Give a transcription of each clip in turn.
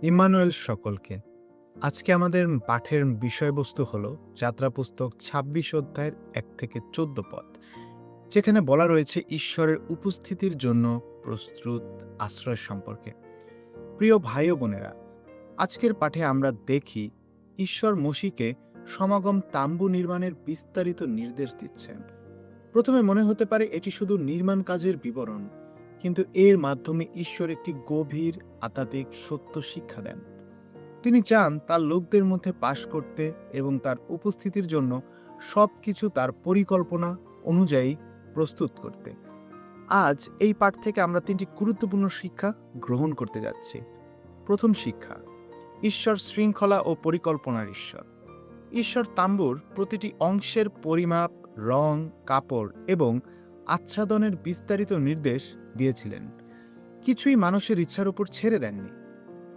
Emmanuel সকলকে। আজকে আমাদের পাঠের বিষয়বস্তু হল যাত্রা পুস্তক ২৬ অধ্যায়ের ১ থেকে ১৪ পদ, যেখানে বলা রয়েছে ঈশ্বরের উপস্থিতির জন্য প্রস্তুত আশ্রয় সম্পর্কে। প্রিয় ভাই ও বোনেরা, আজকের পাঠে আমরা দেখি ঈশ্বর মসীকে সমাগম তাম্বু নির্মাণের বিস্তারিত নির্দেশ দিচ্ছেন। প্রথমে মনে হতে পারে এটি শুধু নির্মাণ কাজের বিবরণ, কিন্তু এর মাধ্যমে ঈশ্বর একটি গভীর আধ্যাত্মিক সত্য শিক্ষা দেন। তিনি চান তার লোকদের মধ্যে বাস করতে এবং তার উপস্থিতির জন্য সবকিছু তার পরিকল্পনা অনুযায়ী প্রস্তুত করতে। আজ এই পাঠ থেকে আমরা ৩টি গুরুত্বপূর্ণ শিক্ষা গ্রহণ করতে যাচ্ছি। প্রথম শিক্ষা: ঈশ্বর শৃঙ্খলা ও পরিকল্পনার ঈশ্বর। ঈশ্বর তাম্বুর প্রতিটি অংশের পরিমাপ, রং, কাপড় এবং আচ্ছাদনের বিস্তারিত নির্দেশ দিয়েছিলেন। কিছুই মানুষের ইচ্ছার উপর ছেড়ে দেননি।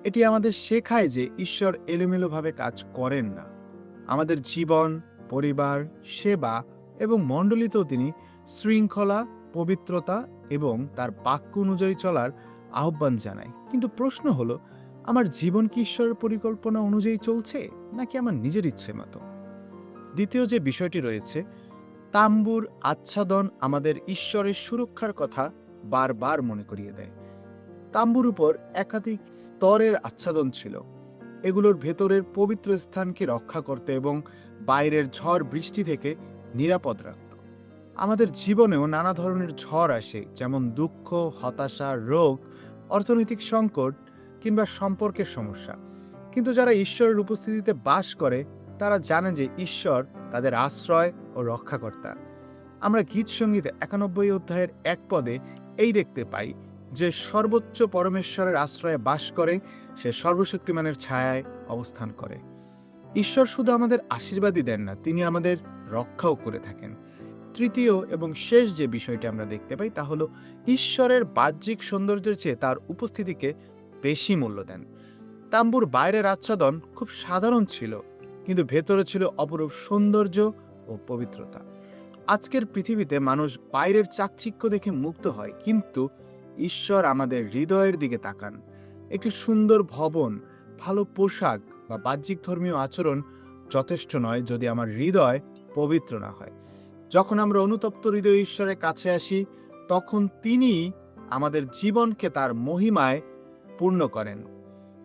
এটি আমাদের শেখায় যে ঈশ্বর এলোমেলোভাবে কাজ করেন না। আমাদের জীবন, পরিবার, সেবা এবং মণ্ডলীতেও তিনি শৃঙ্খলা, পবিত্রতা এবং তার বাক্য অনুযায়ী চলার আহ্বান জানায়। কিন্তু প্রশ্ন হলো, আমার জীবন কি ঈশ্বরের পরিকল্পনা অনুযায়ী চলছে, নাকি আমার নিজের ইচ্ছে মতো? দ্বিতীয় যে বিষয়টি রয়েছে, তাম্বুর আচ্ছাদন আমাদের ঈশ্বরের সুরক্ষার কথা বারবার মনে করিয়ে দেয়। তাম্বুর উপর একাধিক স্তরের আচ্ছাদন ছিল। এগুলোর ভেতরের পবিত্র স্থানকে রক্ষা করতে এবং বাইরের ঝড় বৃষ্টি থেকে নিরাপদ রাখত। আমাদের জীবনেও নানা ধরনের ঝড় আসে, যেমন দুঃখ, হতাশা, রোগ, অর্থনৈতিক সংকট কিংবা সম্পর্কের সমস্যা। কিন্তু যারা ঈশ্বরের উপস্থিতিতে বাস করে তারা জানে যে ঈশ্বর তাদের আশ্রয় ও রক্ষাকর্তা। আমরা গীত সঙ্গীতে ৯১ অধ্যায়ের ১ পদে এই দেখতে পাই যে সর্বোচ্চ পরমেশ্বরের আশ্রয়ে বাস করে, সে সর্বশক্তিমানের ছায়ায় অবস্থান করে। ঈশ্বর শুধু আমাদের আশীর্বাদই দেন না, তিনি আমাদের রক্ষাও করে থাকেন। তৃতীয় এবং শেষ যে বিষয়টি আমরা দেখতে পাই তা হলো, ঈশ্বরের বাহ্যিক সৌন্দর্যের চেয়ে তার উপস্থিতিকে বেশি মূল্য দেন। তাম্বুর বাইরের আচ্ছাদন খুব সাধারণ ছিল, কিন্তু ভেতরে ছিল অপরূপ সৌন্দর্য ও পবিত্রতা। আজকের পৃথিবীতে মানুষ বাইরের চাকচিক্য দেখে মুগ্ধ হয়, কিন্তু ঈশ্বর আমাদের হৃদয়ের দিকে তাকান। একটি সুন্দর ভবন, ভালো পোশাক বা বাহ্যিক ধর্মীয় আচরণ যথেষ্ট নয় যদি আমার হৃদয় পবিত্র না হয়। যখন আমরা অনুতপ্ত হৃদয় ঈশ্বরের কাছে আসি, তখন তিনি আমাদের জীবনকে তার মহিমায় পূর্ণ করেন।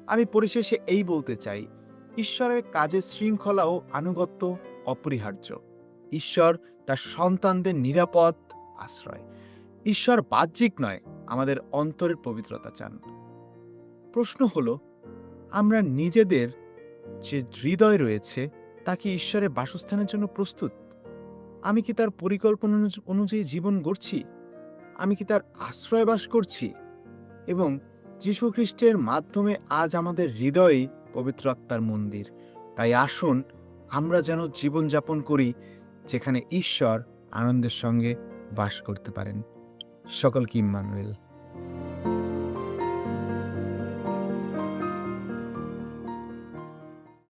আমি পরিশেষে এই বলতে চাই, ঈশ্বরের কাজে শৃঙ্খলা ও আনুগত্য অপরিহার্য। ঈশ্বর তার সন্তানদের নিরাপদ আশ্রয়। ঈশ্বর বাহ্যিক নয়, আমাদের অন্তরের পবিত্রতা চান। প্রশ্ন হলো, আমরা নিজেদের যে হৃদয় রয়েছে তা কি ঈশ্বরের বাসস্থানের জন্য প্রস্তুত? আমি কি তার পরিকল্পনা অনুযায়ী জীবন গড়ছি? আমি কি তার আশ্রয় বাস করছি? এবং যীশু খ্রিস্টের মাধ্যমে আজ আমাদের হৃদয়ই পবিত্র আত্মার মন্দির। তাই আসুন আমরা যেন জীবনযাপন করি যেখানে ঈশ্বর আনন্দের সঙ্গে বাস করতে পারেন। সকলকে ইম্মানুয়েল।